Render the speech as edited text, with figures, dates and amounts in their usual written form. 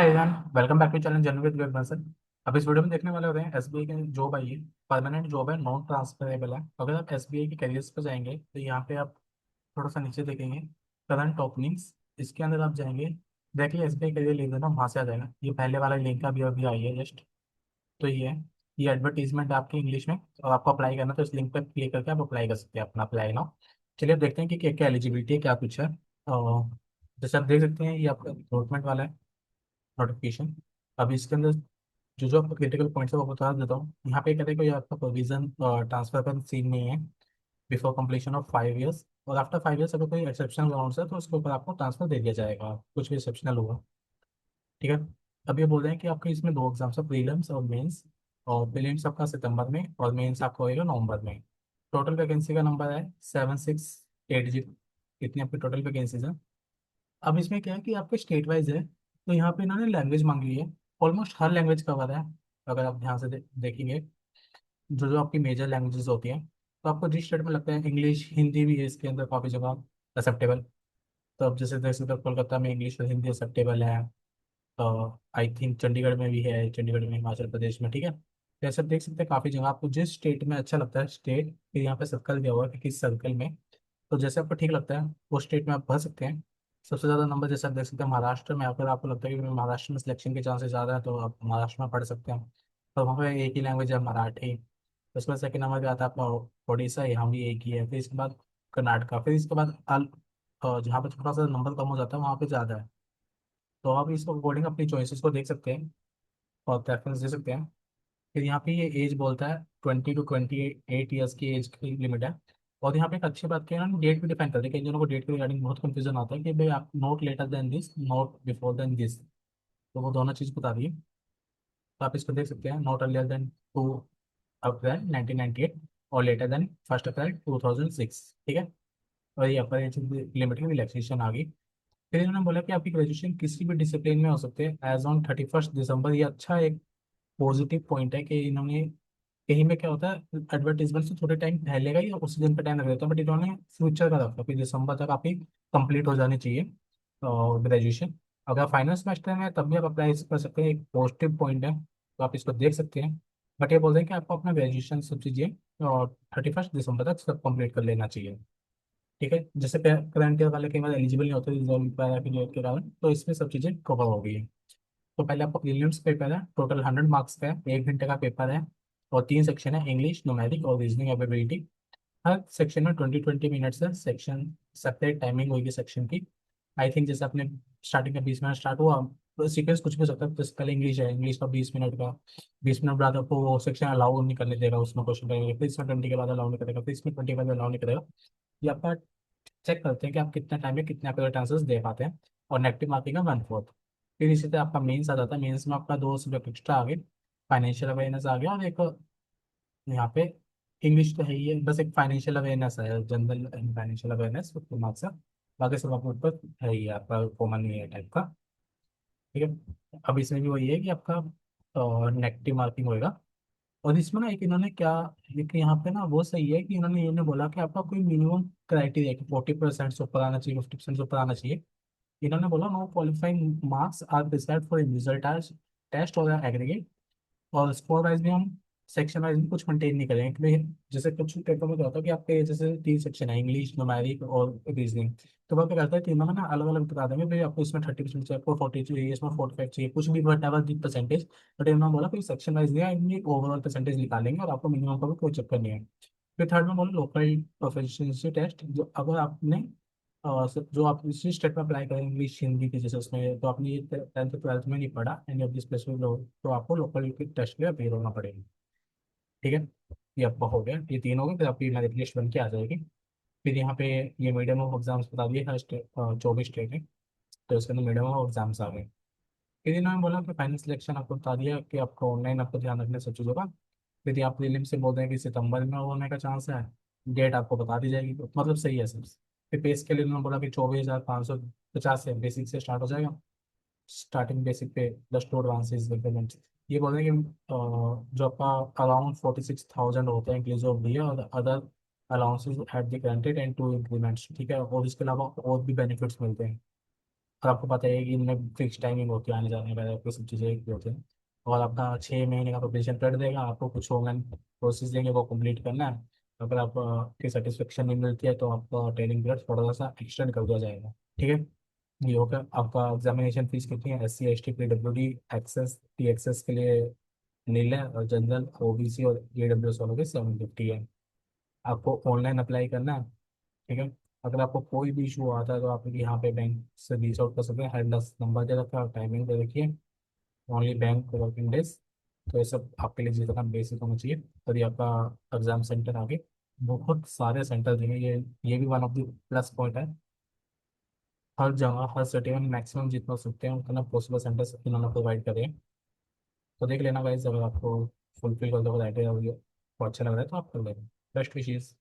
Everyone, welcome back to channel journey with Vivek Bansal. अब इस video में देखने वाले होते हैं एसबीआई की जॉब आई है। परमानेंट जॉब है, नॉन ट्रांसफरेबल है। अगर आप एसबीआई के करियर्स पर जाएंगे तो यहाँ पे आप थोड़ा सा नीचे देखेंगे करंट ओपनिंग्स। इसके अंदर आप जाएंगे, देखिए एसबीआई करियर लिंक है ना, वहाँ से आ जाएगा। ये पहले वाला लिंक अभी अभी आई है जस्ट। तो ये है, ये एडवर्टीजमेंट आपकी इंग्लिश में, और आपको अप्लाई करना तो इस लिंक पर क्लिक करके आप अप्लाई कर सकते हैं, अपना अप्लाई नाउ। चलिए अब देखते हैं कि क्या क्या एलिजिबिलिटी है, क्या कुछ है। और जैसे आप देख सकते हैं ये आपका रिक्रूटमेंट वाला है नोटिफिकेशन। अभी इसके अंदर जो जो आपको क्रिटिकल पॉइंट्स है वो बता देता हूँ। यहाँ पे कहते हैं कि आपका प्रोविजन ट्रांसफर का सीन नहीं है बिफोर कंप्लीशन ऑफ 5 ईयर्स, और आफ्टर 5 ईयर्स अगर कोई एक्सेप्शनल ग्राउंड्स है तो उसके ऊपर आपको ट्रांसफर दे दिया जाएगा, कुछ भी एक्सेप्शनल होगा। ठीक है। अब ये बोल रहे हैं कि आपके इसमें दो एग्जाम्स है, प्रीलिम्स और मेंस। और प्रीलिम्स आपका सितंबर में और मेंस आपका होएगा नवंबर में। टोटल वैकेंसी का नंबर है 7680। इतनी आपकी टोटल वैकेंसीज है। अब इसमें क्या है कि आपके स्टेट वाइज है, तो यहाँ पे इन्होंने लैंग्वेज मांग ली है। ऑलमोस्ट हर लैंग्वेज कवर है। अगर आप ध्यान से देखेंगे जो जो आपकी मेजर लैंग्वेजेस होती हैं, तो आपको जिस स्टेट में लगता है, इंग्लिश हिंदी भी है इसके अंदर काफ़ी जगह एक्सेप्टेबल। तो अब जैसे देख सकते हो कोलकाता में इंग्लिश और हिंदी एक्सेप्टेबल है। तो आई थिंक चंडीगढ़ में भी है, चंडीगढ़ में, हिमाचल प्रदेश में। ठीक है, तो ऐसे आप देख सकते हैं काफ़ी जगह आपको जिस स्टेट में अच्छा लगता है स्टेट, फिर यहाँ पे सर्कल दिया हुआ है कि किस सर्कल में। तो जैसे आपको ठीक लगता है वो स्टेट में आप भर सकते हैं। सबसे ज़्यादा नंबर जैसे आप देख सकते हैं महाराष्ट्र में, अगर आपको लगता है कि महाराष्ट्र में सिलेक्शन के चांसेस ज़्यादा है तो आप महाराष्ट्र में पढ़ सकते हैं। तो वहाँ पे एक ही लैंग्वेज है, मराठी। उसके बाद सेकंड नंबर पे आता है आपका उड़ीसा, यहाँ भी एक ही है। फिर इसके बाद कर्नाटका, फिर इसके बाद जहाँ पे थोड़ा सा नंबर कम हो जाता है वहाँ पे ज़्यादा है। तो आप इसको अकॉर्डिंग अपनी चॉइसेस को देख सकते हैं और प्रेफरेंस दे सकते हैं। फिर यहाँ पे ये एज बोलता है 20 to 28 ईयर्स की एज की लिमिट है। और यहाँ पे एक अच्छी बात क्या है ना, डेट भी डिफाइन करते हैं। कई जनों को डेट के रिगार्डिंग बहुत कंफ्यूजन आता है कि भाई आप not later than this, not before than this. तो वो दोनों चीज़ बता दी। तो आप इसको देख सकते हैं, नॉट अर्लियर देन 2 अप्रैल 1998 और लेटर देन 1 अप्रैल 2006। ठीक है। और ये अपर एज लिमिट की रिलैक्सेशन आ गई। फिर इन्होंने बोला कि आपकी ग्रेजुएशन किसी भी डिसिप्लिन में हो सकते हैं एज ऑन 31 दिसंबर। ये अच्छा एक पॉजिटिव पॉइंट है कि इन्होंने, कहीं में क्या होता है एडवर्टीजमेंट से थोड़े टाइम पहले का ही उसी दिन का टाइम लग जाता है, बट इन्होंने फ्यूचर का रखा कि दिसंबर तक आपकी कंप्लीट हो जानी चाहिए ग्रेजुएशन। अगर फाइनल सेमेस्टर में है, तब भी आप अप्लाई कर सकते हैं, एक पॉजिटिव पॉइंट है। तो आप इसको देख सकते हैं। बट ये बोल रहे हैं कि आपको अपना ग्रेजुएशन सब चीज़ें और 31 दिसंबर तक सब कंप्लीट कर लेना चाहिए। ठीक है, जैसे करंट ईयर वाले कई बार एलिजिबल नहीं होते रिजल्ट के कारण, तो इसमें सब चीज़ें कवर हो गई है। तो पहले आपका प्रीलिम्स पेपर है, टोटल 100 मार्क्स का है, 1 घंटे का पेपर है। और 3 सेक्शन है, इंग्लिश, न्यूमेरिक और रीजनिंग एबिलिटी। हर सेक्शन में 20-20 मिनट्स है सेक्शन। सेपरेट टाइमिंग होगी सेक्शन की। आई थिंक जैसे आपने स्टार्टिंग का 20 मिनट स्टार्ट हुआ, तो सीक्वेंस कुछ भी हो सकता है। जैसे पहले इंग्लिश है, इंग्लिश का 20 मिनट का, 20 मिनट बाद आपको वो सेक्शन अलाउ नहीं करने देगा, उसमें क्वेश्चन करेंगे, फिर इसमें 20 के बाद अलाउ नहीं करेगा, फिर इसमें 20 के बाद अलाउ नहीं करेगा। ये आपका चेक करते हैं कि आप कितने टाइम में कितने आपके आंसर्स दे पाते हैं। और नेगेटिव मार्किंग है 1/4। फिर इसी तरह आपका मेंस आ जाता है। मेंस में आपका 2 सब्जेक्ट एक्स्ट्रा आ गए, फाइनेंशियल अवेयरनेस आ गया, और एक यहाँ पे इंग्लिश तो है ही है, बस एक फाइनेंशियल अवेयरनेस है, जनरल फाइनेंशियल अवेयरनेस मार्क्स है। बाकी सब आपके ऊपर है ही है, आपका कॉमन ही है टाइप का। ठीक है। अब इसमें भी वही है कि आपका नेगेटिव मार्किंग होएगा। और इसमें ना एक इन्होंने क्या, एक यहाँ पे ना वो सही है कि इन्होंने ये नहीं बोला कि आपका कोई मिनिमम क्राइटेरिया कि 40% से ऊपर आना चाहिए, 50% से ऊपर आना चाहिए। इन्होंने बोला no qualifying marks are prescribed for result आज टेस्ट और एग्रीगेट। और स्कोर वाइज भी हम सेक्शन वाइज भी कुछ मेंटेन नहीं करेंगे कि भाई जैसे कुछ पेपर में क्या होता है कि आपके जैसे 3 सेक्शन है, इंग्लिश, न्यूमेरिक और रीजनिंग। तो वहाँ पे करता है तीनों में ना अलग अलग बता देंगे, भाई आपको इसमें 30% चाहिए, आपको 40 चाहिए, इसमें 45 चाहिए, कुछ भी what ever the percentage. But इन्होंने बोला कोई सेक्शन वाइज नहीं है, इनकी ओवरऑल परसेंटेज निकालेंगे और आपको मिनिमम का भी कोई चक्कर नहीं है। फिर थर्ड में बोला लोकल प्रोफिशिएंसी टेस्ट, जो अगर आपने जो आप इसी स्टेट में अप्लाई करें इंग्लिश हिंदी की, जैसे उसमें तो आपने ये 10th 12th में नहीं पढ़ा एनी ऑफ दिस स्पेसिफिक लो, तो आपको लोकल के टेस्ट के लिए अपेयर होना पड़ेगा। ठीक है। ये आपका हो गया, ये तीन हो गए, फिर आपकी मेरिट लिस्ट बन के आ जाएगी। फिर यहाँ पे ये मीडियम ऑफ एग्जाम्स बता दिए हर स्टेट, 24 स्टेट है, तो इसके अंदर मीडियम ऑफ एग्जाम्स आ गए। फिर इन्होंने बोला कि फाइनल सिलेक्शन आपको बता दिया कि आपको ऑनलाइन आपको ध्यान रखना सब चीज़ों का। फिर ये आप प्रीलिम से बोल रहे हैं कि सितंबर में होने का चांस है, डेट आपको बता दी जाएगी, तो मतलब सही है सर। फिर पे के लिए उन्होंने बोला कि 24,550 से बेसिक से स्टार्ट हो जाएगा। स्टार्टिंग बेसिक पे प्लस टू एडवांसेस पेमेंट। ये बोल रहे हैं कि जो आपका अराउंड 46,000 होते हैं इंक्लूसिव ऑफ डी और other allowances at the granted and to increments. ठीक है, और इसके अलावा और भी बेनिफिट्स मिलते हैं। और आपको पता है कि इनमें फिक्स टाइमिंग होती है आने जाने का, आपकी सब चीज़ें एक होती हैं। और आपका 6 महीने का प्रोबेशन पीरियड देगा, आपको कुछ ऑनलाइन प्रोसेस देंगे वो कंप्लीट करना है। अगर आप की सेटिस्फेक्शन नहीं मिलती है तो आपका ट्रेनिंग पीरियड थोड़ा सा एक्सटेंड कर दिया जाएगा। ठीक है। ये हो गया। आपका एग्जामिनेशन फीस कितनी है? SC ST PWD access T access के लिए नील है, और जनरल OBC और EWS वालों के 750 है। आपको ऑनलाइन अप्लाई करना है। ठीक है। अगर आपको कोई भी इशू आता है तो आप यहाँ पे बैंक से रीच आउट कर सकते हैं। हेल्प नंबर दे रखा है और टाइमिंग दे रखी है, ओनली बैंक वर्किंग डेज। तो ये सब आपके लिए जितना बेसिक होना चाहिए। तभी आपका एग्जाम सेंटर आगे बहुत सारे सेंटर देंगे, ये भी one of the plus point है। हर जगह हर सिटी में मैक्सिमम जितना हो सकते हैं उतना पॉसिबल सेंटर्स इन्होंने प्रोवाइड करे हैं। तो देख लेना गाइस, अगर आपको फुलफिल कर दो क्राइटेरिया और ये अच्छा लग रहा है तो आप कर लेना। बेस्ट विशेष।